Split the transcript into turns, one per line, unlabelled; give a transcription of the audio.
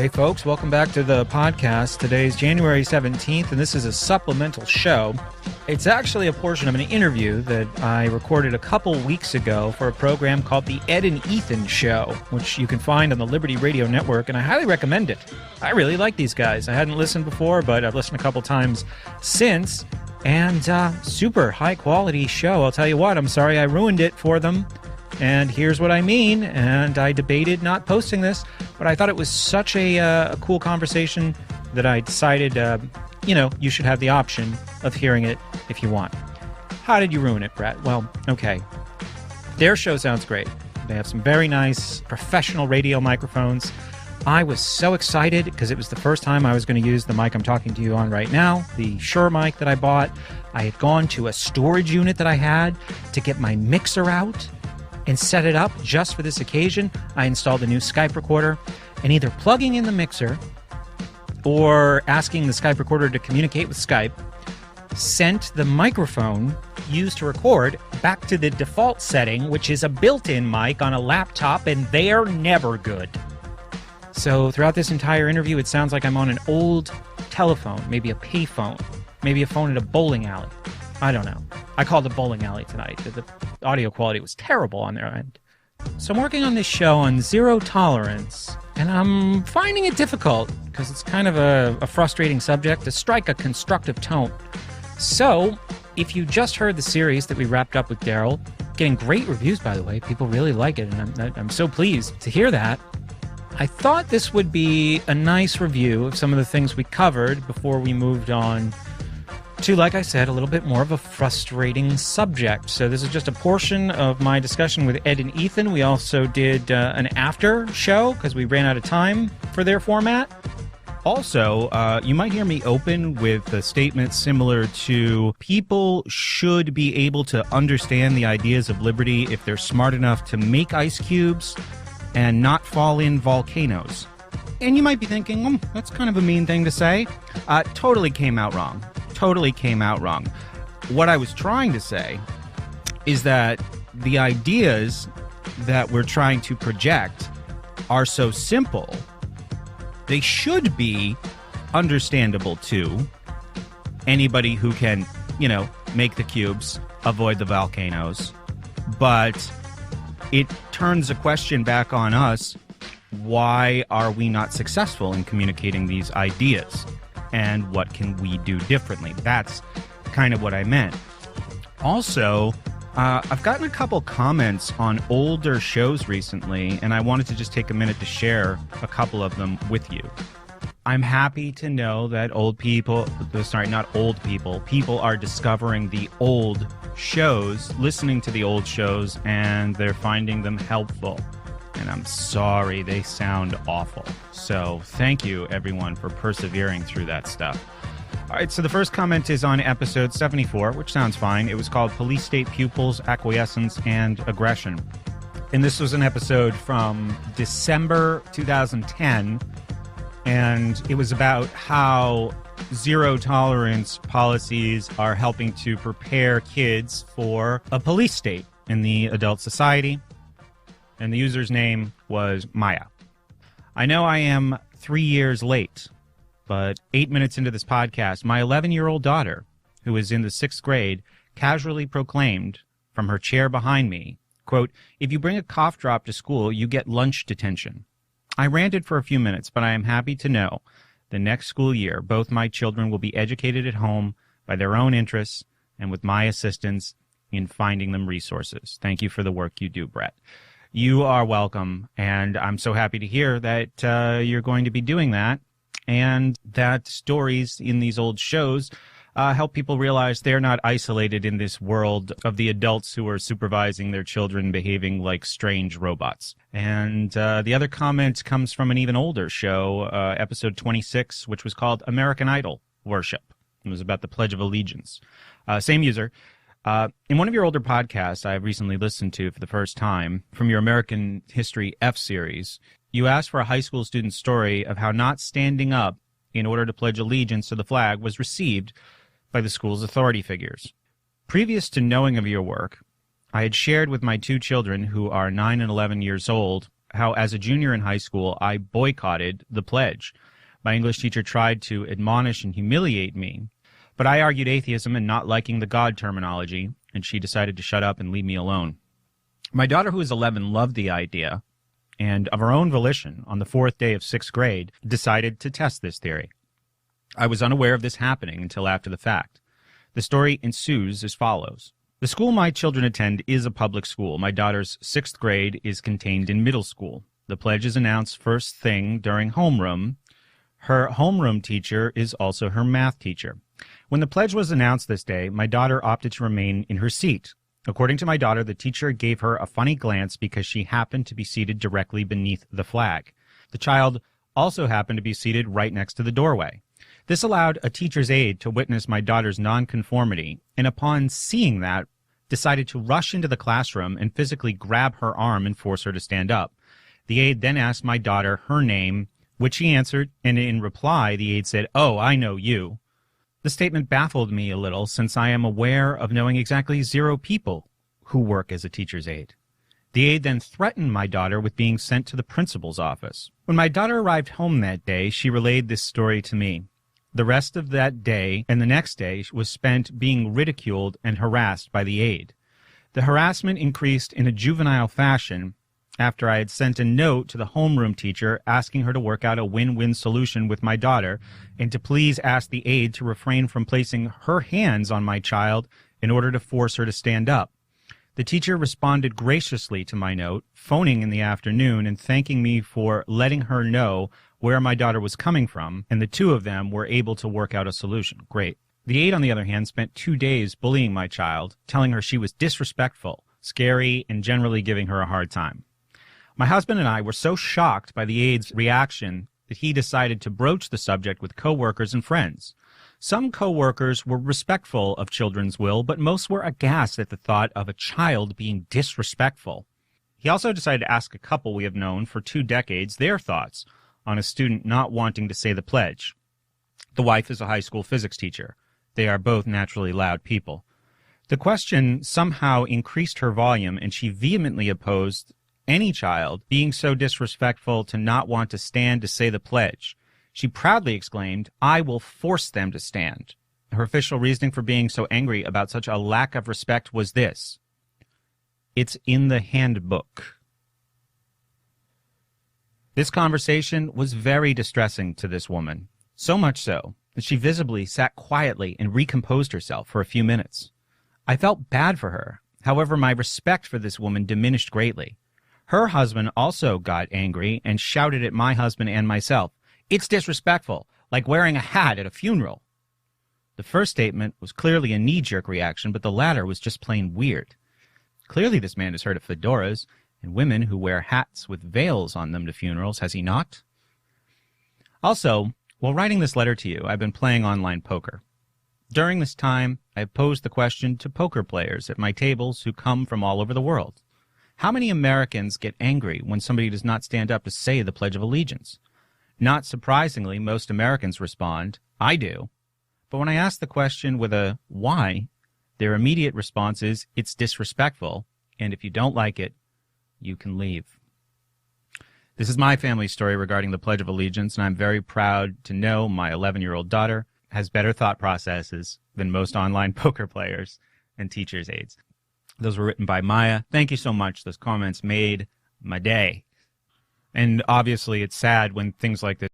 Hey folks, welcome back to the podcast. Today's January 17th, and this is a supplemental show. It's actually a portion of an interview that I recorded a couple weeks ago for a program called The Ed and Ethan Show, which you can find on the Liberty Radio Network, and I highly recommend it. I really like these guys. I hadn't listened before, but I've listened a couple times since, and super high-quality show. I'll tell you what, I'm sorry I ruined it for them. And here's what I mean, and I debated not posting this, but I thought it was such a cool conversation that I decided, you should have the option of hearing it if you want. How did you ruin it, Brett? Well, okay. Their show sounds great. They have some very nice professional radio microphones. I was so excited because it was the first time I was going to use the mic I'm talking to you on right now, the Shure mic that I bought. I had gone to a storage unit that I had to get my mixer out and set it up just for this occasion. I installed a new Skype recorder, and either plugging in the mixer or asking the Skype recorder to communicate with Skype sent the microphone used to record back to the default setting, which is a built-in mic on a laptop, and they're never good. So throughout this entire interview, it sounds like I'm on an old telephone, maybe a payphone, maybe a phone at a bowling alley. I don't know. I called the bowling alley tonight. The audio quality was terrible on their end. So I'm working on this show on zero tolerance, and I'm finding it difficult because it's kind of a frustrating subject to strike a constructive tone. So if you just heard the series that we wrapped up with Daryl, getting great reviews, by the way, people really like it, and I'm so pleased to hear that. I thought this would be a nice review of some of the things we covered before we moved on to, like I said, a little bit more of a frustrating subject. So this is just a portion of my discussion with Ed and Ethan. We also did an after show because we ran out of time for their format.
Also, you might hear me open with a statement similar to people should be able to understand the ideas of liberty if they're smart enough to make ice cubes and not fall in volcanoes. And you might be thinking, that's kind of a mean thing to say. Totally came out wrong. What I was trying to say is that the ideas that we're trying to project are so simple, they should be understandable to anybody who can, make the cubes, avoid the volcanoes. But it turns a question back on us. Why are we not successful in communicating these ideas? And what can we do differently? That's kind of what I meant. Also, I've gotten a couple comments on older shows recently, and I wanted to just take a minute to share a couple of them with you. I'm happy to know that people are discovering the old shows, listening to the old shows, and they're finding them helpful. And I'm sorry they sound awful. So thank you, everyone, for persevering through that stuff. All right, so the first comment is on episode 74, which sounds fine. It was called Police State Pupils, Acquiescence, and Aggression. And this was an episode from December 2010, and it was about how zero-tolerance policies are helping to prepare kids for a police state in the adult society. And the user's name was Maya. I know I am 3 years late, but 8 minutes into this podcast, my 11-year-old daughter, who is in the 6th grade, casually proclaimed from her chair behind me, quote, "If you bring a cough drop to school, you get lunch detention." I ranted for a few minutes, but I am happy to know the next school year, both my children will be educated at home by their own interests and with my assistance in finding them resources. Thank you for the work you do, Brett. You are welcome, and I'm so happy to hear that you're going to be doing that, and that stories in these old shows help people realize they're not isolated in this world of the adults who are supervising their children behaving like strange robots. And the other comment comes from an even older show, episode 26, which was called American Idol Worship. It was about the Pledge of Allegiance. Same user. In one of your older podcasts I recently listened to for the first time, from your American History F series, you asked for a high school student's story of how not standing up in order to pledge allegiance to the flag was received by the school's authority figures. Previous to knowing of your work, I had shared with my two children, who are 9 and 11 years old, how as a junior in high school, I boycotted the pledge. My English teacher tried to admonish and humiliate me, but I argued atheism and not liking the God terminology, and she decided to shut up and leave me alone. My daughter, who is 11, loved the idea, and of her own volition, on the 4th day of 6th grade, decided to test this theory. I was unaware of this happening until after the fact. The story ensues as follows. The school my children attend is a public school. My daughter's 6th grade is contained in middle school. The pledge is announced first thing during homeroom. Her homeroom teacher is also her math teacher. When the pledge was announced this day, my daughter opted to remain in her seat. According to my daughter, the teacher gave her a funny glance because she happened to be seated directly beneath the flag. The child also happened to be seated right next to the doorway. This allowed a teacher's aide to witness my daughter's nonconformity, and upon seeing that, decided to rush into the classroom and physically grab her arm and force her to stand up. The aide then asked my daughter her name, which she answered, and in reply, the aide said, "Oh, I know you." The statement baffled me a little, since I am aware of knowing exactly 0 people who work as a teacher's aide. The aide then threatened my daughter with being sent to the principal's office. When my daughter arrived home that day, she relayed this story to me. The rest of that day and the next day was spent being ridiculed and harassed by the aide. The harassment increased in a juvenile fashion after I had sent a note to the homeroom teacher asking her to work out a win-win solution with my daughter and to please ask the aide to refrain from placing her hands on my child in order to force her to stand up. The teacher responded graciously to my note, phoning in the afternoon and thanking me for letting her know where my daughter was coming from, and the two of them were able to work out a solution. Great. The aide, on the other hand, spent 2 days bullying my child, telling her she was disrespectful, scary, and generally giving her a hard time. My husband and I were so shocked by the aide's reaction that he decided to broach the subject with coworkers and friends. Some coworkers were respectful of children's will, but most were aghast at the thought of a child being disrespectful. He also decided to ask a couple we have known for 2 decades their thoughts on a student not wanting to say the pledge. The wife is a high school physics teacher. They are both naturally loud people. The question somehow increased her volume, and she vehemently opposed any child being so disrespectful to not want to stand to say the pledge. She proudly exclaimed, "I will force them to stand." Her official reasoning for being so angry about such a lack of respect was this: "It's in the handbook." This conversation was very distressing to this woman, so much so that she visibly sat quietly and recomposed herself for a few minutes. I felt bad for her. However, my respect for this woman diminished greatly. Her husband also got angry and shouted at my husband and myself, "It's disrespectful, like wearing a hat at a funeral." The first statement was clearly a knee-jerk reaction, but the latter was just plain weird. Clearly this man has heard of fedoras and women who wear hats with veils on them to funerals, has he not? Also, while writing this letter to you, I've been playing online poker. During this time, I have posed the question to poker players at my tables who come from all over the world. How many Americans get angry when somebody does not stand up to say the Pledge of Allegiance? Not surprisingly, most Americans respond, "I do." But when I ask the question with a "why?", their immediate response is, "It's disrespectful, and if you don't like it, you can leave." This is my family story regarding the Pledge of Allegiance, and I'm very proud to know my 11-year-old daughter has better thought processes than most online poker players and teachers' aides. Those were written by Maya. Thank you so much. Those comments made my day. And obviously it's sad when things like this